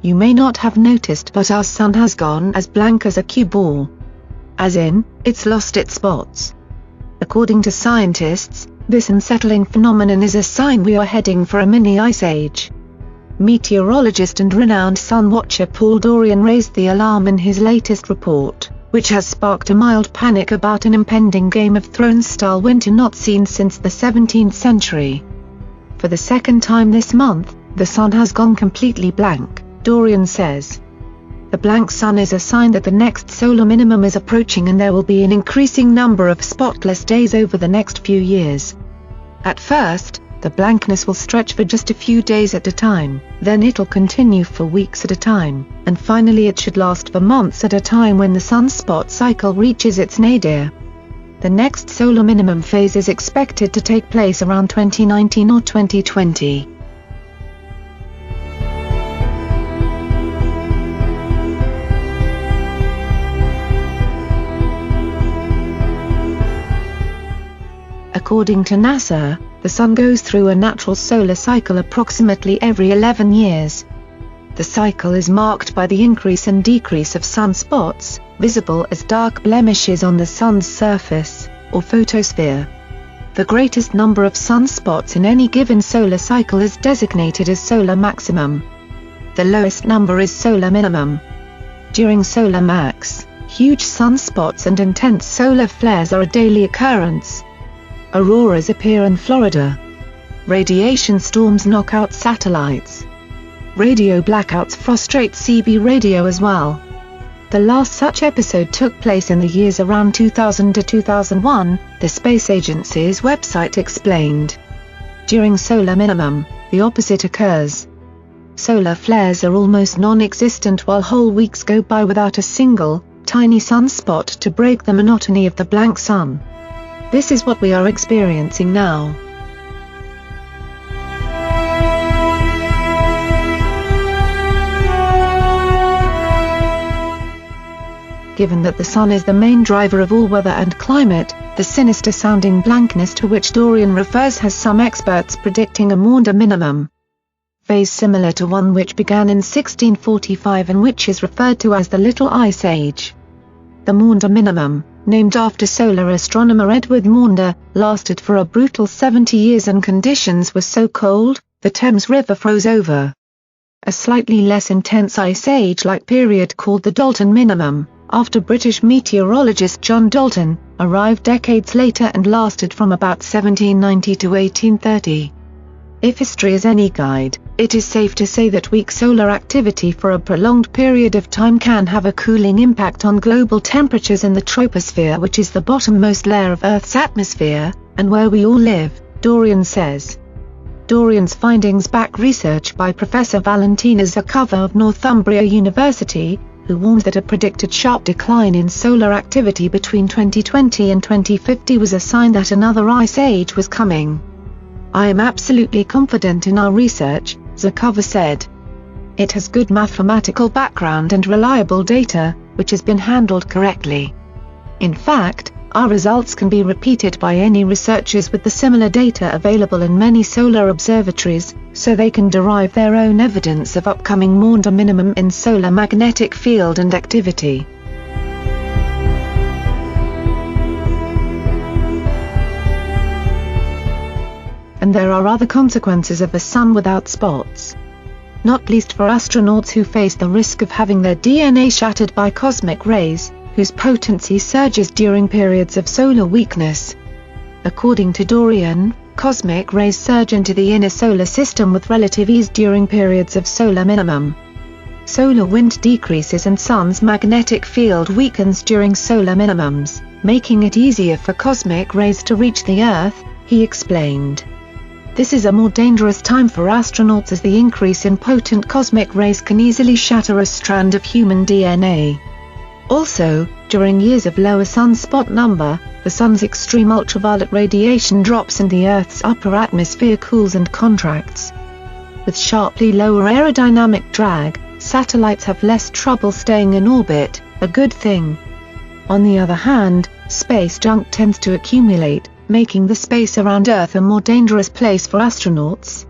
You may not have noticed, but our sun has gone as blank as a cue ball. As in, it's lost its spots. According to scientists, this unsettling phenomenon is a sign we are heading for a mini ice age. Meteorologist and renowned sun watcher Paul Dorian raised the alarm in his latest report, which has sparked a mild panic about an impending Game of Thrones-style winter not seen since the 17th century. For the second time this month, the sun has gone completely blank, Dorian says. The blank sun is a sign that the next solar minimum is approaching and there will be an increasing number of spotless days over the next few years. At first, the blankness will stretch for just a few days at a time, then it'll continue for weeks at a time, and finally it should last for months at a time when the sunspot cycle reaches its nadir. The next solar minimum phase is expected to take place around 2019 or 2020. According to NASA, the Sun goes through a natural solar cycle approximately every 11 years. The cycle is marked by the increase and decrease of sunspots, visible as dark blemishes on the Sun's surface, or photosphere. The greatest number of sunspots in any given solar cycle is designated as solar maximum. The lowest number is solar minimum. During solar max, huge sunspots and intense solar flares are a daily occurrence. Auroras appear in Florida. Radiation storms knock out satellites. Radio blackouts frustrate CB radio as well. The last such episode took place in the years around 2000 to 2001, the Space Agency's website explained. During solar minimum, the opposite occurs. Solar flares are almost non-existent while whole weeks go by without a single, tiny sunspot to break the monotony of the blank sun. This is what we are experiencing now. Given that the sun is the main driver of all weather and climate, the sinister-sounding blankness to which Dorian refers has some experts predicting a Maunder minimum phase similar to one which began in 1645 and which is referred to as the Little Ice Age. The Maunder minimum, named after solar astronomer Edward Maunder, lasted for a brutal 70 years and conditions were so cold, the Thames River froze over. A slightly less intense ice age-like period called the Dalton minimum, after British meteorologist John Dalton, arrived decades later and lasted from about 1790 to 1830. If history is any guide, it is safe to say that weak solar activity for a prolonged period of time can have a cooling impact on global temperatures in the troposphere, which is the bottommost layer of Earth's atmosphere, and where we all live, Dorian says. Dorian's findings back research by Professor Valentina Zakova of Northumbria University, who warned that a predicted sharp decline in solar activity between 2020 and 2050 was a sign that another ice age was coming. I am absolutely confident in our research, Zakova said. It has good mathematical background and reliable data, which has been handled correctly. In fact, our results can be repeated by any researchers with the similar data available in many solar observatories, so they can derive their own evidence of upcoming Maunder minimum in solar magnetic field and activity. And there are other consequences of a sun without spots. Not least for astronauts who face the risk of having their DNA shattered by cosmic rays, whose potency surges during periods of solar weakness. According to Dorian, cosmic rays surge into the inner solar system with relative ease during periods of solar minimum. Solar wind decreases and sun's magnetic field weakens during solar minimums, making it easier for cosmic rays to reach the Earth, he explained. This is a more dangerous time for astronauts as the increase in potent cosmic rays can easily shatter a strand of human DNA. Also, during years of lower sunspot number, the sun's extreme ultraviolet radiation drops and the Earth's upper atmosphere cools and contracts. With sharply lower aerodynamic drag, satellites have less trouble staying in orbit, a good thing. On the other hand, space junk tends to accumulate, making the space around Earth a more dangerous place for astronauts.